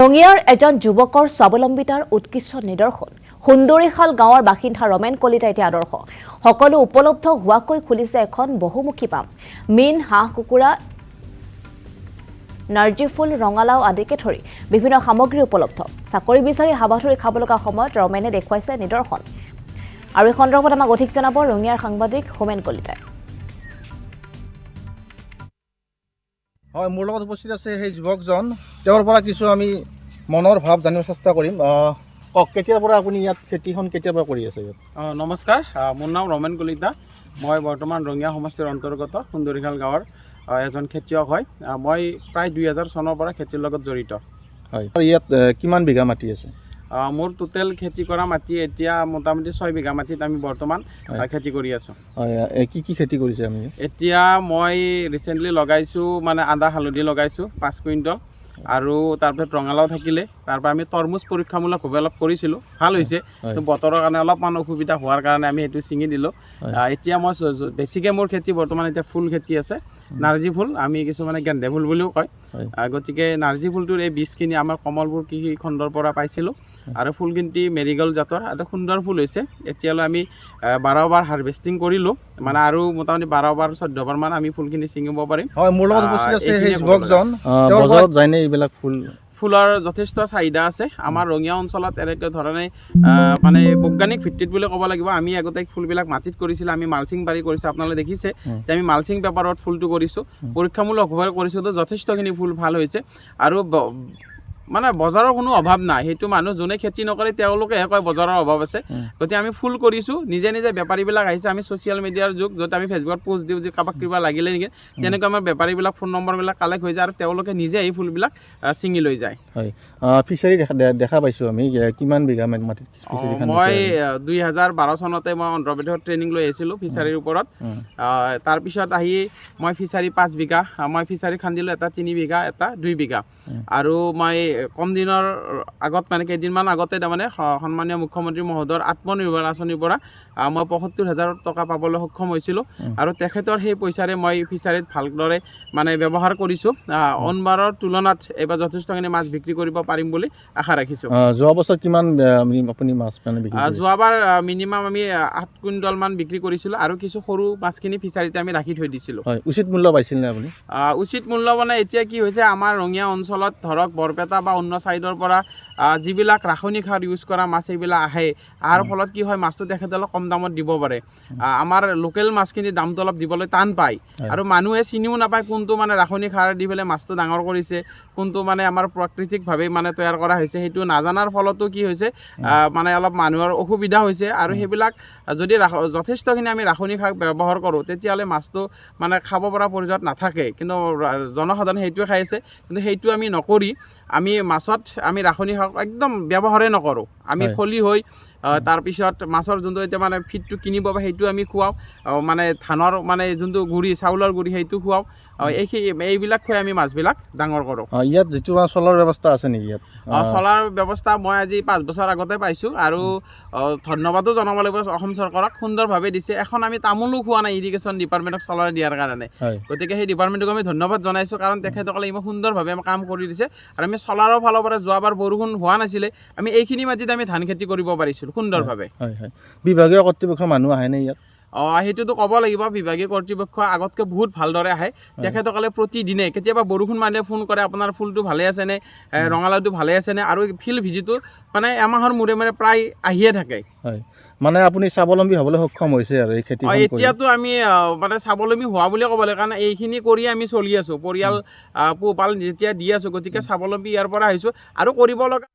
ৰঙিয়াৰ এজন যুৱকৰ স্বাৱলম্বিতাৰ উৎকৃষ্ট নিদৰ্শন সুন্দৰীখাল গাঁৱৰ বাসিন্দা ৰমেন কলিতা এতিয়া আদৰ্শ সকলো উপলব্ধ হোৱাকৈ খুলিছে এখন বহুমুখী পাম মীন হাঁহ কুকুৰা নাৰ্জী ফুল ৰঙালাও আদিকে ধৰি বিভিন্ন সামগ্ৰী উপলব্ধ চাকৰি বিচাৰি হাবাথুৰি খাব লগা সময়ত ৰমেনে দেখুৱাইছে নিদৰ্শন আৰু এই সন্দৰ্ভত আমাক অধিক জনাব ৰঙিয়াৰ সাংবাদিক হোমেন কলিতাই হয় মোৰ লগত উপস্থিত আছে সেই যুৱকজন তেওঁৰ পৰা কিছু আমি মনৰ ভাৱ জানিব চেষ্টা কৰিম কক কেতিয়াৰ পৰা আপুনি ইয়াত খেতিখন কেতিয়াৰ পৰা কৰি আছে নমস্কাৰ মোৰ নাম ৰমেন কলিতা মই বৰ্তমান ৰঙিয়া সমষ্টিৰ অন্তৰ্গত সুন্দৰীখাল গাঁৱৰ এজন খেতিয়ক হয় মই প্ৰায় 2000 চনৰ পৰা খেতিৰ লগত জড়িত হয় ইয়াত কিমান বিঘা মাটি আছে মোৰ টোটেল খেতি কৰা মাটি এতিয়া মোটামুটি 6 বিঘা মাটিত আমি বৰ্তমান খেতি কৰি আছোঁ হয় কি খেতি কৰিছে আমি এতিয়া মই ৰিসেন্টলি লগাইছোঁ মানে আদা হালধি লগাইছোঁ 5 কুইণ্টল আৰু তাৰপিছত ৰঙালাও থাকিলে তাৰপৰা আমি তৰমুজ পৰীক্ষামূলকভাৱে অলপ কৰিছিলোঁ ভাল হৈছে কিন্তু বতৰৰ কাৰণে অলপমান অসুবিধা হোৱাৰ কাৰণে আমি সেইটো ছিঙি দিলোঁ এতিয়া মই বেছিকৈ মোৰ খেতি বৰ্তমান এতিয়া ফুল খেতি আছে নাৰ্জী ফুল আমি কিছুমানে গেন্দে ফুল বুলিও কয় গতিকে নাৰ্জী ফুলটোৰ এই বীজখিনি আমাৰ কমলপুৰ কৃষি খণ্ডৰ পৰা পাইছিলোঁ আৰু ফুলখিনি মেৰিগ'ল্ড জাতৰ এটা সুন্দৰ ফুল হৈছে এতিয়ালৈ আমি 12 বাৰ হাৰ্ভেষ্টিং কৰিলোঁ মানে আৰু মোটামুটি 12 বাৰ 14 বাৰ মান আমি ফুলখিনি ছিঙিব পাৰিম হয় মোৰ লগত উপস্থিত আছে সেই যুৱকজন বজাৰত যায়নে এইবিলাক ফুলৰ যথেষ্ট চাহিদা আছে আমাৰ ৰঙিয়া অঞ্চলত এনেকৈ ধৰণে মানে বৈজ্ঞানিক ভিত্তিত বুলি ক'ব লাগিব আমি আগতে ফুলবিলাক মাটিত কৰিছিলোঁ আমি মালচিং পাৰি কৰিছোঁ আপোনালোকে দেখিছে যে আমি মালচিং পেপাৰত ফুলটো কৰিছোঁ পৰীক্ষামূলকভাৱে কৰিছোঁ তো যথেষ্টখিনি ফুল ভাল হৈছে আৰু মানে বজাৰৰ কোনো অভাৱ নাই সেইটো মানুহ যোনে খেতি নকৰে তেওঁলোকেহে কয় বজাৰৰ অভাৱ আছে গতিকে আমি ফুল কৰিছোঁ নিজে নিজে বেপাৰীবিলাক আহিছে আমি ছ'চিয়েল মিডিয়াৰ যুগ য'ত আমি ফেচবুকত পোষ্ট দিওঁ যে কাৰোবাক কিবা লাগিলে নেকি তেনেকৈ আমাৰ বেপাৰীবিলাক ফোন নম্বৰবিলাক কালেক্ট হৈ যায় আৰু তেওঁলোকে নিজে এই ফুলবিলাক ছিঙি লৈ যায় হয় ফিচাৰী দেখা পাইছোঁ আমি কিমান বিঘা মাটিত মই 2012 চনতে মই অন্ধ্ৰপ্ৰদেশত ট্ৰেইনিং লৈ আহিছিলোঁ ফিচাৰীৰ ওপৰত তাৰপিছত আহি মই ফিচাৰী 5 বিঘা মই ফিচাৰী খান্দিলোঁ এটা 3 বিঘা এটা 2 বিঘা আৰু মই কম দিনৰ আগত মানে কেইদিনমান আগতে তাৰমানে সন্মানীয় মুখ্যমন্ত্ৰী মহোদয়ৰ আত্মনিৰ্ভৰ আঁচনিৰ পৰা মই ৭৫,০০০ টকা পাবলৈ সক্ষম হৈছিলোঁ আৰু তেখেতৰ সেই পইচাৰে মই ফিচাৰীত ভালদৰে মানে ব্যৱহাৰ কৰিছোঁ অনবাৰৰ তুলনাত এইবাৰ যথেষ্টখিনি মাছ বিক্ৰী কৰিব পাৰিম বুলি আশা ৰাখিছোঁ যোৱা বছৰ কিমান আপুনি মাছ মানে যোৱাবাৰ মিনিমাম আমি 8 কুইণ্টল মান বিক্ৰী কৰিছিলোঁ আৰু কিছু সৰু মাছখিনি ফিচাৰীতে আমি ৰাখি থৈ দিছিলোঁ উচিত মূল্য পাইছিল নে আপুনি উচিত মূল্য মানে এতিয়া কি হৈছে আমাৰ ৰঙিয়া অঞ্চলত ধৰক বৰপেটা বা অন্য ছাইডৰ পৰা যিবিলাক ৰাসায়নিক সাৰ ইউজ কৰা মাছ এইবিলাক আহে আহাৰ ফলত কি হয় মাছটো তেখেতে অলপ কম দামত দিব পাৰে আমাৰ লোকেল মাছখিনিৰ দামটো অলপ দিবলৈ টান পায় আৰু মানুহে চিনিও নাপায় কোনটো মানে ৰাসায়নিক সাৰ দি পেলাই মাছটো ডাঙৰ কৰিছে কোনটো মানে আমাৰ প্ৰাকৃতিকভাৱে মানে তৈয়াৰ কৰা হৈছে সেইটো নাজানাৰ ফলতো কি হৈছে মানে অলপ মানুহৰ অসুবিধা হৈছে আৰু সেইবিলাক যদি যথেষ্টখিনি আমি ৰাসায়নিক সাৰ ব্যৱহাৰ কৰোঁ তেতিয়াহ'লে মাছটো মানে খাব পৰা পৰ্যায়ত নাথাকে কিন্তু জনসাধাৰণে সেইটোৱে খাই আছে কিন্তু সেইটো আমি নকৰি আমি মাছত আমি ৰাসায়নিক সাৰ একদম ব্যৱহাৰেই নকৰোঁ আমি খলি হৈ তাৰপিছত মাছৰ যোনটো এতিয়া মানে ফিডটো কিনিব পাব সেইটো আমি খুৱাওঁ মানে ধানৰ মানে যোনটো গুড়ি চাউলৰ গুড়ি সেইটো খুৱাওঁ এইবিলাক খুৱাই আমি মাছবিলাক ডাঙৰ কৰোঁ ইয়াত যিটো চলাৰ ব্যৱস্থা আছে নেকি ইয়াত চলাৰ ব্যৱস্থা মই আজি 5 বছৰ আগতে পাইছোঁ আৰু ধন্যবাদো জনাব লাগিব অসম চৰকাৰক সুন্দৰভাৱে দিছে এখন আমি তামোলো খোৱা নাই ইৰিগেশ্যন ডিপাৰ্টমেণ্টক চলাৰ দিয়াৰ কাৰণে গতিকে সেই ডিপাৰ্টমেণ্টক আমি ধন্যবাদ জনাইছোঁ কাৰণ তেখেতসকলে ইমান সুন্দৰভাৱে আমি কাম কৰি দিছে আৰু আমি চলাৰৰ ফালৰ পৰা যোৱাবাৰ বৰষুণ হোৱা নাছিলে আমি এইখিনি মাটিত আমি ধান খেতি কৰিব পাৰিছিলোঁ সুন্দৰভাৱে বিভাগীয় কৰ্তৃপক্ষৰ মানুহ আহেনে ইয়াত সেইটোতো ক'ব লাগিব বিভাগীয় কৰ্তৃপক্ষ আগতকৈ বহুত ভালদৰে আহে তেখেতসকলে প্ৰতিদিনে কেতিয়াবা বৰষুণ মাৰিলে ফোন কৰে আপোনাৰ ফুলটো ভালে আছেনে ৰঙালাওটো ভালে আছেনে আৰু ফিল্ড ভিজিটো মানে এমাহৰ মূৰে মূৰে প্ৰায় আহিয়ে থাকে মানে আপুনি স্বাৱলম্বী হ'বলৈ সক্ষম হৈছে আৰু এই খেতি এতিয়াতো আমি মানে স্বাৱলম্বী হোৱা বুলিয়ে ক'ব লাগে কাৰণ এইখিনি কৰিয়ে আমি চলি আছোঁ পৰিয়াল পোহপাল যেতিয়া দি আছোঁ গতিকে স্বাৱলম্বী ইয়াৰ পৰা আহিছোঁ আৰু কৰিব লগা